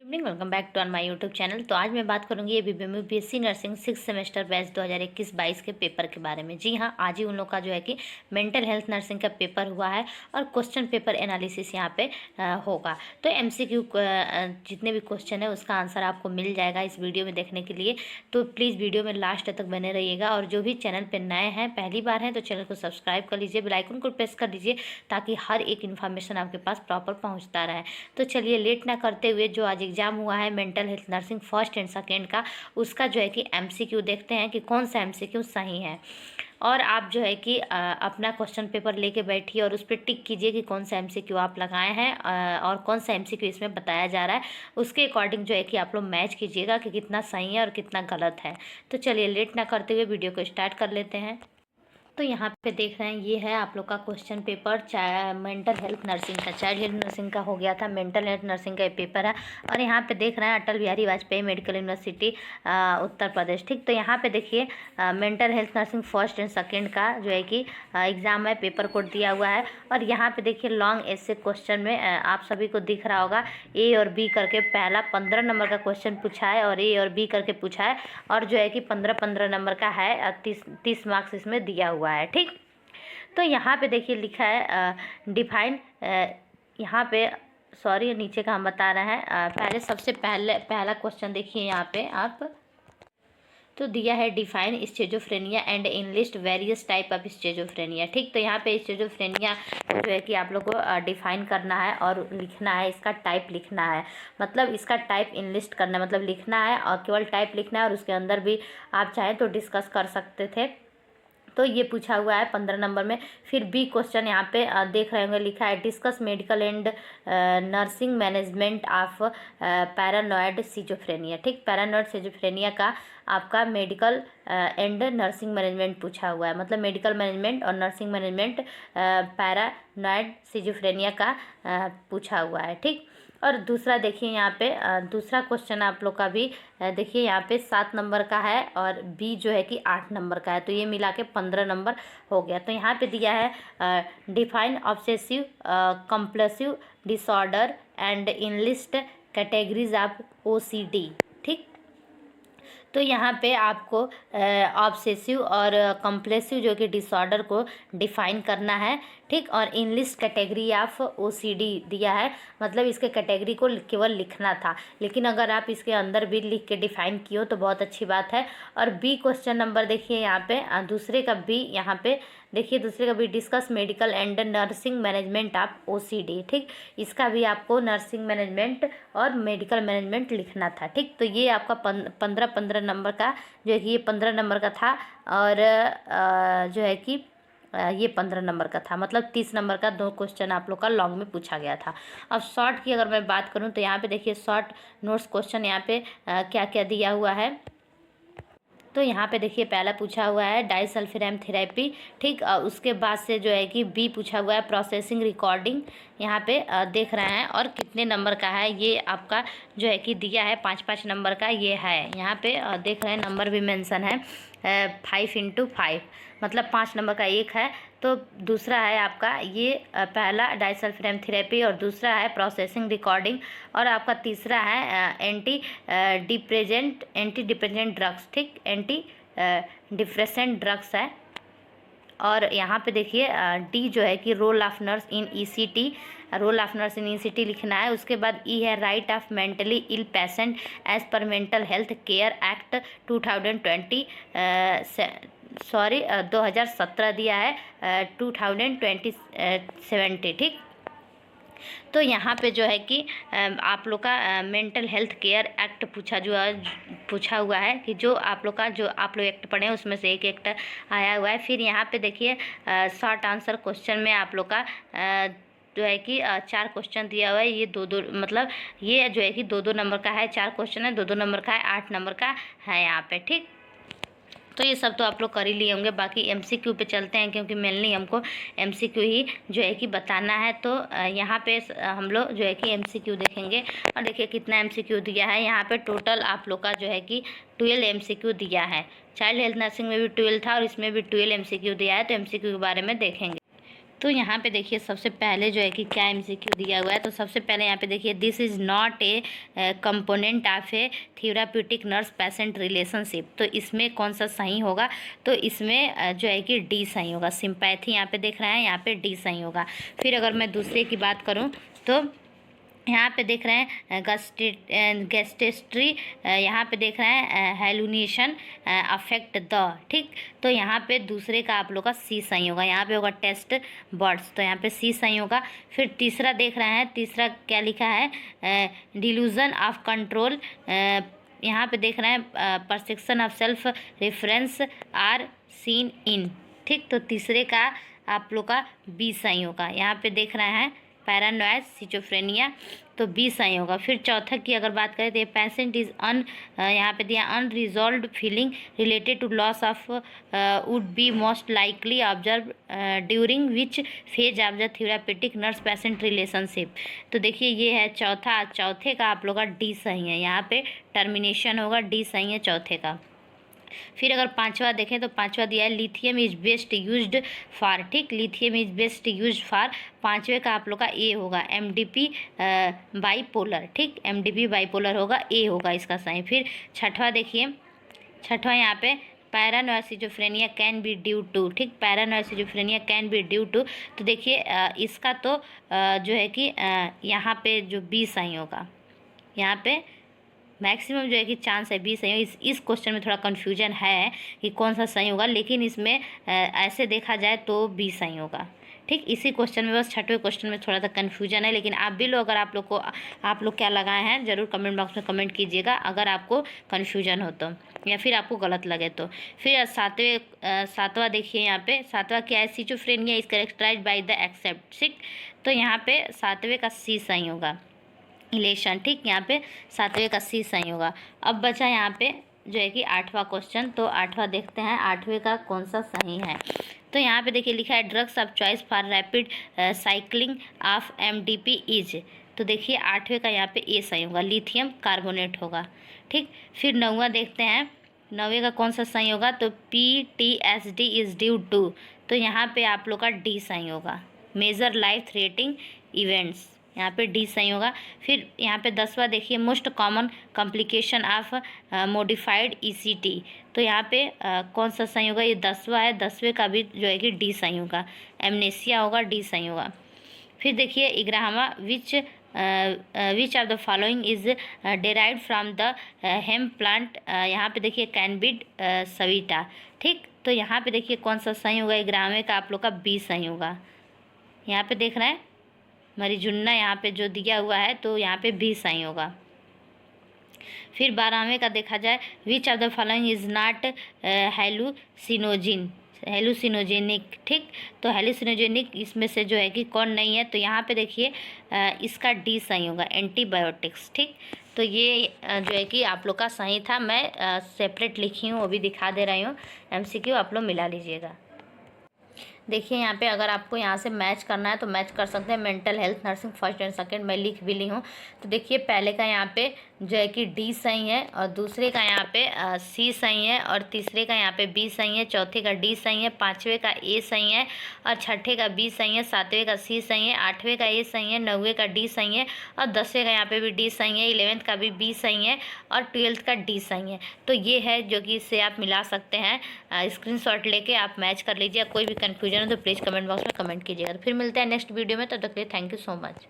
Evening welcome back to on my YouTube channel. तो आज मैं बात करूंगी ये बीएससी नर्सिंग 6 सेमेस्टर बैच 2021-22 के पेपर के बारे में। जी हाँ, आज ही उन लोग का जो है कि मेंटल हेल्थ नर्सिंग का पेपर हुआ है और क्वेश्चन पेपर एनालिसिस यहाँ पे होगा। तो एमसीक्यू जितने भी क्वेश्चन है उसका आंसर आपको मिल जाएगा इस वीडियो में देखने के लिए। तो प्लीज़ वीडियो में लास्ट तक बने रहिएगा और जो भी चैनल पर नए हैं, पहली बार हैं, तो चैनल को सब्सक्राइब कर लीजिए, बेल आइकन को प्रेस कर दीजिए ताकि हर एक इन्फॉर्मेशन आपके पास प्रॉपर पहुँचता रहे। तो चलिए लेट ना करते हुए, जो आज एग्जाम हुआ है mental health nursing first and second का, उसका जो है कि एमसीक्यू देखते हैं कि कौन सा एमसीक्यू सही है। और आप जो है कि अपना क्वेश्चन पेपर लेके बैठिए और उस पर टिक कीजिए कि कौन सा एमसीक्यू आप लगाए हैं और कौन सा एमसीक्यू इसमें बताया जा रहा है, उसके अकॉर्डिंग जो है कि आप लोग मैच कीजिएगा कि कितना सही है और कितना गलत है। तो चलिए लेट ना करते हुए वीडियो को स्टार्ट कर लेते हैं। तो यहाँ पे देख रहे हैं, ये है आप लोग का question paper mental health nursing का। चाइल्ड हेल्थ नर्सिंग का हो गया था, मेंटल हेल्थ नर्सिंग का ये पेपर है। और यहाँ पे देख रहे हैं अटल बिहारी वाजपेयी मेडिकल यूनिवर्सिटी उत्तर प्रदेश। ठीक, तो यहाँ पे देखिए mental health nursing first and second का जो है कि एग्ज़ाम है, पेपर कोड दिया हुआ है। और यहाँ पे देखिए लॉन्ग एसे क्वेश्चन में आप सभी को दिख रहा होगा ए और बी करके पहला 15 नंबर का क्वेश्चन पूछा है और ए और बी करके पूछा है। और जो है कि 15-15 नंबर का है, 30 मार्क्स इसमें दिया हुआ है। ठीक, तो यहाँ पे देखिए लिखा है डिफाइन, यहाँ पे सॉरी नीचे का हम बता रहे हैं। पहले सबसे पहला क्वेश्चन देखिए यहाँ पे आप, तो दिया है define schizophrenia and enlist various type of schizophrenia. ठीक, तो यहाँ पे स्चिज़ोफ्रेनिया जो है कि आप लोग को डिफाइन करना है और लिखना है, इसका टाइप लिखना है, मतलब इसका टाइप इनलिस्ट करना है, मतलब लिखना है और केवल टाइप लिखना है। और उसके अंदर भी आप चाहें तो डिस्कस कर सकते थे। तो ये पूछा हुआ है 15 नंबर में। फिर बी क्वेश्चन यहाँ पे देख रहे होंगे, लिखा है discuss medical and nursing management of paranoid schizophrenia. ठीक, पैरानॉइड सिजोफ्रेनिया का आपका मेडिकल एंड नर्सिंग मैनेजमेंट पूछा हुआ है, मतलब मेडिकल मैनेजमेंट और नर्सिंग मैनेजमेंट पैरानॉइड सिजोफ्रेनिया का पूछा हुआ है। ठीक, और दूसरा देखिए यहाँ पे दूसरा क्वेश्चन आप लोग का भी देखिए यहाँ पे 7 नंबर का है और बी जो है कि 8 नंबर का है, तो ये मिला के 15 नंबर हो गया। तो यहाँ पे दिया है define obsessive compulsive disorder and enlist categories of OCD. ठीक, तो यहाँ पे आपको ऑब्सेसिव और कंपल्सिव जो कि डिसऑर्डर को डिफाइन करना है। ठीक, और इंग्लिश कैटेगरी ऑफ ओसीडी दिया है, मतलब इसके कैटेगरी को केवल लिखना था, लेकिन अगर आप इसके अंदर भी लिख के डिफाइन किए हो तो बहुत अच्छी बात है। और बी क्वेश्चन नंबर देखिए यहाँ पे दूसरे का बी, यहाँ पे देखिए दूसरे का भी discuss medical and nursing management of OCD. ठीक, इसका भी आपको नर्सिंग मैनेजमेंट और मेडिकल मैनेजमेंट लिखना था। ठीक, तो ये आपका 15 नंबर का जो है कि ये 15 नंबर का था और जो है कि ये 15 नंबर का था, मतलब 30 नंबर का 2 क्वेश्चन आप लोग का लॉन्ग में पूछा गया था। अब शॉर्ट की अगर मैं बात करूं तो यहाँ पे देखिए शॉर्ट नोट्स क्वेश्चन यहाँ पे क्या क्या दिया हुआ है। तो यहाँ पे देखिए पहला पूछा हुआ है डाइसल्फिराम थेरेपी। ठीक, उसके बाद से जो है कि बी पूछा हुआ है प्रोसेसिंग रिकॉर्डिंग, यहाँ पे देख रहे हैं। और कितने नंबर का है ये आपका जो है कि दिया है 5-5 नंबर का ये है, यहाँ पे देख रहे हैं नंबर भी मेंशन है 5x5, मतलब 5 नंबर का एक है। तो दूसरा है आपका ये पहला डाइसल्फिराम थेरेपी और दूसरा है प्रोसेसिंग रिकॉर्डिंग और आपका तीसरा है एंटी डिप्रेसेंट ड्रग्स। ठीक, एंटी डिप्रेसेंट ड्रग्स है। और यहाँ पे देखिए डी जो है कि role of nurse in ECT, role of nurse in ECT लिखना है। उसके बाद ई है right of mentally ill patient as per mental health care act 2017 दिया है 2070। ठीक, तो यहाँ पे जो है कि आप लोग का मेंटल हेल्थ केयर एक्ट पूछा हुआ है कि जो आप लोग एक्ट पढ़े हैं उसमें से एक एक्ट आया हुआ है। फिर यहाँ पे देखिए शॉर्ट आंसर क्वेश्चन में आप लोग का जो है कि 4 क्वेश्चन दिया हुआ है, ये 2-2 मतलब ये जो है कि 2-2 नंबर का है, 4 क्वेश्चन है, 2-2 नंबर का है, 8 नंबर का है यहाँ पे। ठीक, तो ये सब तो आप लोग कर ही लिए होंगे। बाकी एमसीक्यू पे चलते हैं क्योंकि मेनली हमको एमसीक्यू ही जो है कि बताना है। तो यहाँ पे हम लोग जो है कि एमसीक्यू देखेंगे और देखिए कितना एमसीक्यू दिया है। यहाँ पे टोटल आप लोग का जो है कि 12 एमसीक्यू दिया है। चाइल्ड हेल्थ नर्सिंग में भी 12 था और इसमें भी 12 एमसीक्यू दिया है, तो एमसीक्यू के बारे में देखेंगे। तो यहाँ पे देखिए सबसे पहले जो है कि क्या एमसीक्यू दिया हुआ है। तो सबसे पहले यहाँ पे देखिए, this is not a component of A therapeutic nurse patient relationship. तो इसमें कौन सा सही होगा? तो इसमें जो है कि डी सही होगा। सिंपैथी यहाँ पे देख रहे हैं, यहाँ पे डी सही होगा। फिर अगर मैं दूसरे की बात करूँ तो यहाँ पे देख रहे हैं गैस्ट्रेस्ट्री, यहाँ पे देख रहे हैं हेलुनेशन अफेक्ट द, ठीक। तो यहाँ पे दूसरे का आप लोग का सी सही होगा। यहाँ पे होगा टेस्ट बर्ड्स, तो यहाँ पे सी सही होगा। फिर तीसरा देख रहे हैं, तीसरा क्या लिखा है? डिल्यूजन ऑफ कंट्रोल, यहाँ पे देख रहे हैं perception of self reference are seen in, ठीक। तो तीसरे का आप लोग का बी सही होगा। यहाँ पे देख रहे हैं पैरानॉइड सिजोफ्रेनिया, तो बी सही होगा। फिर चौथा की अगर बात करें तो ये पेशेंट इज़ यहाँ पे दिया unresolved feeling related to loss of would be most likely observe during which phase of the therapeutic nurse patient relationship. तो देखिए ये है चौथा, चौथे का आप लोग का डी सही है। यहाँ पे टर्मिनेशन होगा, डी सही है चौथे का। फिर अगर पांचवा देखें तो पांचवा दिया है lithium is best used for, ठीक। Lithium is best used for, पांचवे का आप लोग का ए होगा एमडीपी बाईपोलर, ठीक। एमडीपी बाईपोलर होगा, ए होगा इसका सही। फिर छठवा देखिए, छठवा यहाँ पे paranoid schizophrenia can be due to, ठीक। Paranoid schizophrenia can be due to, तो देखिए इसका तो जो है कि यहाँ पे जो बी सही होगा। यहाँ पे मैक्सिमम जो है कि चांस है बी सही हो। इस क्वेश्चन में थोड़ा कन्फ्यूजन है कि कौन सा सही होगा, लेकिन इसमें ऐसे देखा जाए तो बी सही होगा, ठीक। इसी क्वेश्चन में बस छठवें क्वेश्चन में थोड़ा सा कन्फ्यूजन है, लेकिन आप भी लोग, अगर आप लोग क्या लगाए हैं ज़रूर कमेंट बॉक्स में कमेंट कीजिएगा अगर आपको कन्फ्यूजन हो तो, या फिर आपको गलत लगे तो। फिर सातवां देखिए, यहाँ पे सातवां क्या है? Schizophrenia is characterised by the except, ठीक। तो यहाँ पे सातवें का सी सही होगा, इलेशन, ठीक। यहाँ पे सातवें का सी सही होगा। अब बचा यहाँ पे जो है कि आठवां क्वेश्चन, तो आठवां देखते हैं आठवें का कौन सा सही है। तो यहाँ पे देखिए लिखा है drugs of choice for rapid cycling of MDP is, तो देखिए आठवें का यहाँ पे ए सही होगा, लिथियम कार्बोनेट होगा, ठीक। फिर नौवां देखते हैं, नौवें का कौन सा सही होगा? तो PTSD इज ड्यू टू, तो यहाँ पे आप लोग का डी सही होगा, मेजर लाइफ थ्रेटिंग इवेंट्स, यहाँ पे डी सही होगा। फिर यहाँ पे 10वां देखिए, most common complication of modified ECT, तो यहाँ पे कौन सा सही होगा? ये 10वां है, 10वें का भी जो है कि डी सही होगा, एमनेसिया होगा, डी सही होगा। फिर देखिए 11वां, which of the following is derived from the hemp plant, यहाँ पे देखिए कैनबिड सविटा, ठीक। तो यहाँ पे देखिए कौन सा सही होगा? 11वें का आप लोग का बी सही होगा। यहाँ पे देख रहे हैं मरीजुन्ना यहाँ पे जो दिया हुआ है, तो यहाँ पे बी सही होगा। फिर 12वें का देखा जाए, विच of the following is not हेलुसिनोजेनिक, ठीक। तो हेलुसिनोजेनिक इसमें से जो है कि कौन नहीं है? तो यहाँ पे देखिए इसका डी सही होगा, एंटीबायोटिक्स, ठीक। तो ये जो है कि आप लोग का सही था। मैं सेपरेट लिखी हूँ, वो भी दिखा दे रही हूँ, MCQ आप लोग मिला लीजिएगा। देखिए यहाँ पे अगर आपको यहाँ से मैच करना है तो मैच कर सकते हैं। Mental health nursing first and second मैं लिख भी ली हूँ। तो देखिए पहले का यहाँ पे जो है कि डी सही है, और दूसरे का यहाँ पे सी सही है, और तीसरे का यहाँ पे बी सही है, चौथे का डी सही है, पाँचवें का ए सही है, और छठे का बी सही है, सातवें का सी सही है, आठवें का ए सही है, नौवें का डी सही है, और 10वें का यहाँ पे भी डी सही है, 11th का भी बी सही है, और 12th का डी सही है। तो ये है जो कि इससे आप मिला सकते हैं। स्क्रीनशॉट लेके आप मैच कर लीजिए। कोई भी कन्फ्यूजन हो तो प्लीज़ कमेंट बॉक्स में कमेंट कीजिएगा। तो फिर मिलते हैं नेक्स्ट वीडियो में, तब तक के लिए थैंक यू सो मच।